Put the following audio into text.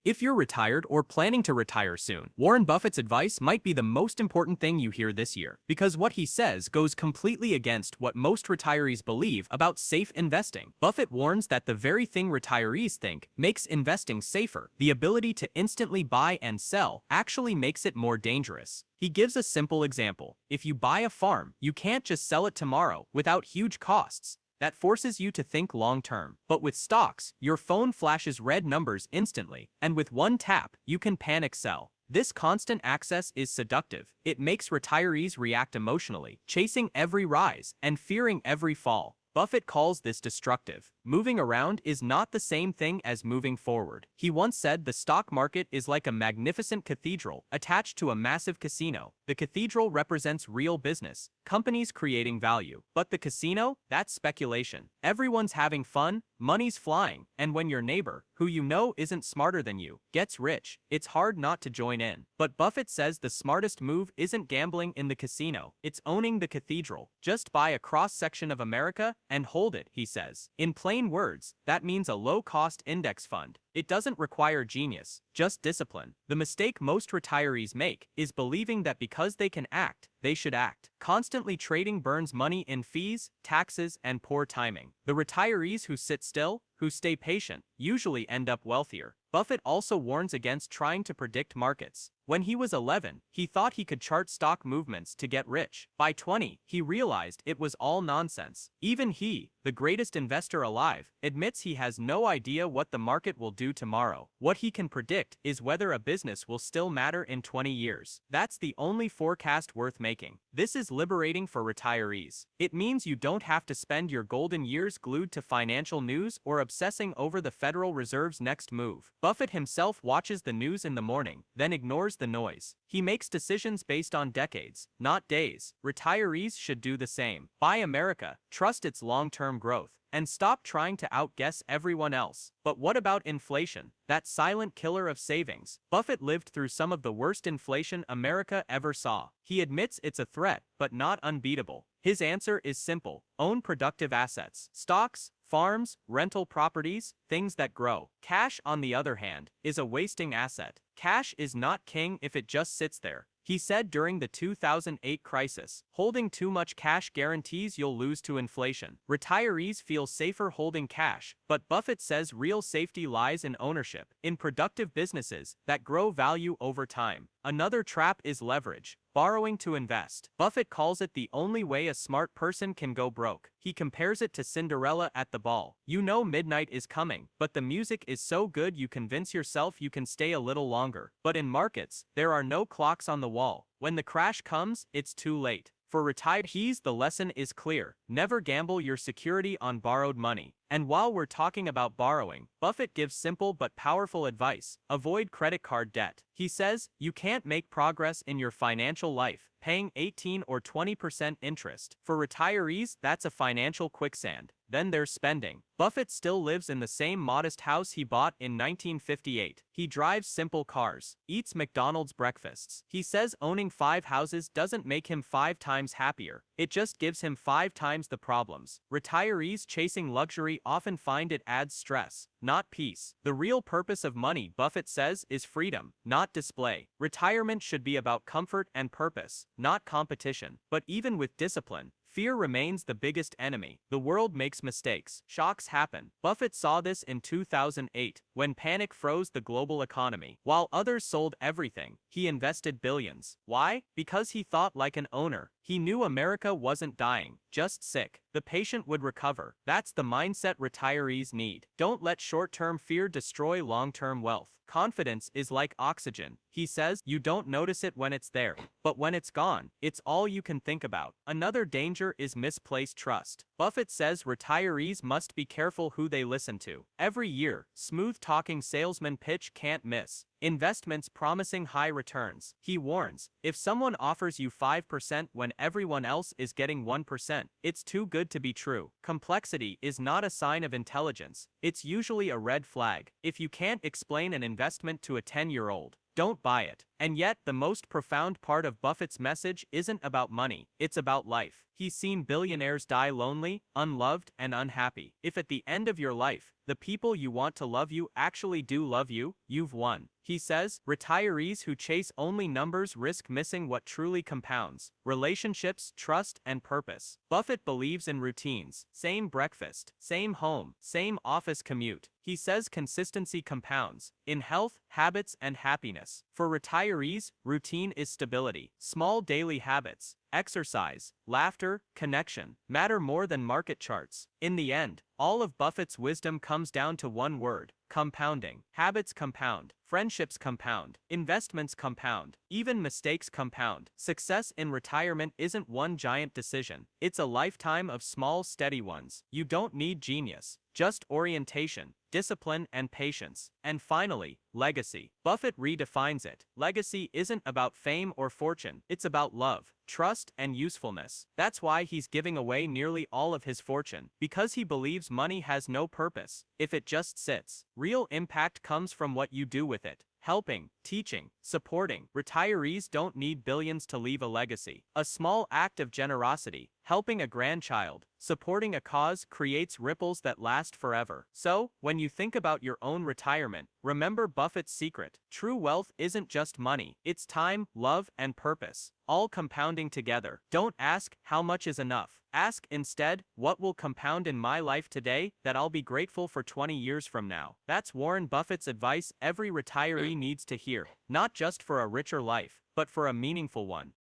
If you're retired or planning to retire soon, Warren Buffett's advice might be the most important thing you hear this year, because what he says goes completely against what most retirees believe about safe investing. Buffett warns that the very thing retirees think makes investing safer, the ability to instantly buy and sell, actually makes it more dangerous. He gives a simple example. If you buy a farm, you can't just sell it tomorrow without huge costs. That forces you to think long-term. But with stocks, your phone flashes red numbers instantly, and with one tap, you can panic sell. This constant access is seductive. It makes retirees react emotionally, chasing every rise and fearing every fall. Buffett calls this destructive. Moving around is not the same thing as moving forward. He once said the stock market is like a magnificent cathedral attached to a massive casino. The cathedral represents real business, companies creating value. But the casino? That's speculation. Everyone's having fun, money's flying, and when your neighbor, who you know isn't smarter than you, gets rich, it's hard not to join in. But Buffett says the smartest move isn't gambling in the casino, it's owning the cathedral. Just buy a cross-section of America and hold it, he says. In plain words, that means a low-cost index fund. It doesn't require genius, just discipline. The mistake most retirees make is believing that because they can act, they should act. Constantly trading burns money in fees, taxes, and poor timing. The retirees who sit still, who stay patient, usually end up wealthier. Buffett also warns against trying to predict markets. When he was 11, he thought he could chart stock movements to get rich. By 20, he realized it was all nonsense. Even he, the greatest investor alive, admits he has no idea what the market will do tomorrow. What he can predict is whether a business will still matter in 20 years. That's the only forecast worth making. This is liberating for retirees. It means you don't have to spend your golden years glued to financial news or obsessing over the Federal Reserve's next move. Buffett himself watches the news in the morning, then ignores the noise. He makes decisions based on decades, not days. Retirees should do the same. Buy America, trust its long-term growth, and stop trying to outguess everyone else. But what about inflation? That silent killer of savings. Buffett lived through some of the worst inflation America ever saw. He admits it's a threat, but not unbeatable. His answer is simple: own productive assets. Stocks, farms, rental properties, things that grow. Cash, on the other hand, is a wasting asset. Cash is not king if it just sits there. He said during the 2008 crisis, holding too much cash guarantees you'll lose to inflation. Retirees feel safer holding cash, but Buffett says real safety lies in ownership, in productive businesses that grow value over time. Another trap is leverage, borrowing to invest. Buffett calls it the only way a smart person can go broke. He compares it to Cinderella at the ball. You know midnight is coming, but the music is so good you convince yourself you can stay a little longer. But in markets, there are no clocks on the wall. When the crash comes, it's too late. For retirees, the lesson is clear: never gamble your security on borrowed money. And while we're talking about borrowing, Buffett gives simple but powerful advice: avoid credit card debt. He says, you can't make progress in your financial life paying 18 or 20% interest. For retirees, that's a financial quicksand. Then there's spending. Buffett still lives in the same modest house he bought in 1958. He drives simple cars, eats McDonald's breakfasts. He says owning 5 houses doesn't make him 5 times happier. It just gives him 5 times the problems. Retirees chasing luxury often find it adds stress, not peace. The real purpose of money, Buffett says, is freedom, not display. Retirement should be about comfort and purpose, not competition. But even with discipline, fear remains the biggest enemy. The world makes mistakes. Shocks happen. Buffett saw this in 2008, when panic froze the global economy. While others sold everything, he invested billions. Why? Because he thought like an owner. He knew America wasn't dying, just sick. The patient would recover. That's the mindset retirees need. Don't let short-term fear destroy long-term wealth. Confidence is like oxygen. He says you don't notice it when it's there, but when it's gone, it's all you can think about. Another danger is misplaced trust. Buffett says retirees must be careful who they listen to. Every year, smooth-talking salesmen pitch can't miss investments promising high returns. He warns, if someone offers you 5% when everyone else is getting 1%, it's too good to be true. Complexity is not a sign of intelligence. It's usually a red flag. If you can't explain an investment to a 10-year-old, don't buy it. And yet, the most profound part of Buffett's message isn't about money, it's about life. He's seen billionaires die lonely, unloved, and unhappy. If at the end of your life, the people you want to love you actually do love you, you've won. He says, retirees who chase only numbers risk missing what truly compounds: relationships, trust, and purpose. Buffett believes in routines. Same breakfast, same home, same office commute. He says consistency compounds in health, habits, and happiness. For retirees, routine is stability. Small daily habits, exercise, laughter, connection, matter more than market charts. In the end, all of Buffett's wisdom comes down to one word: compounding. Habits compound, friendships compound, investments compound, even mistakes compound. Success in retirement isn't one giant decision, it's a lifetime of small, steady ones. You don't need genius, just orientation, discipline, and patience. And finally, legacy. Buffett redefines it. Legacy isn't about fame or fortune, it's about love, trust, and usefulness. That's why he's giving away nearly all of his fortune, because he believes money has no purpose if it just sits. Real impact comes from what you do with it. Helping, teaching, supporting. Retirees don't need billions to leave a legacy. A small act of generosity, helping a grandchild, supporting a cause, creates ripples that last forever. So, when you think about your own retirement, remember Buffett's secret. True wealth isn't just money, it's time, love, and purpose, all compounding together. Don't ask, how much is enough? Ask instead, what will compound in my life today that I'll be grateful for 20 years from now? That's Warren Buffett's advice every retiree needs to hear, not just for a richer life, but for a meaningful one.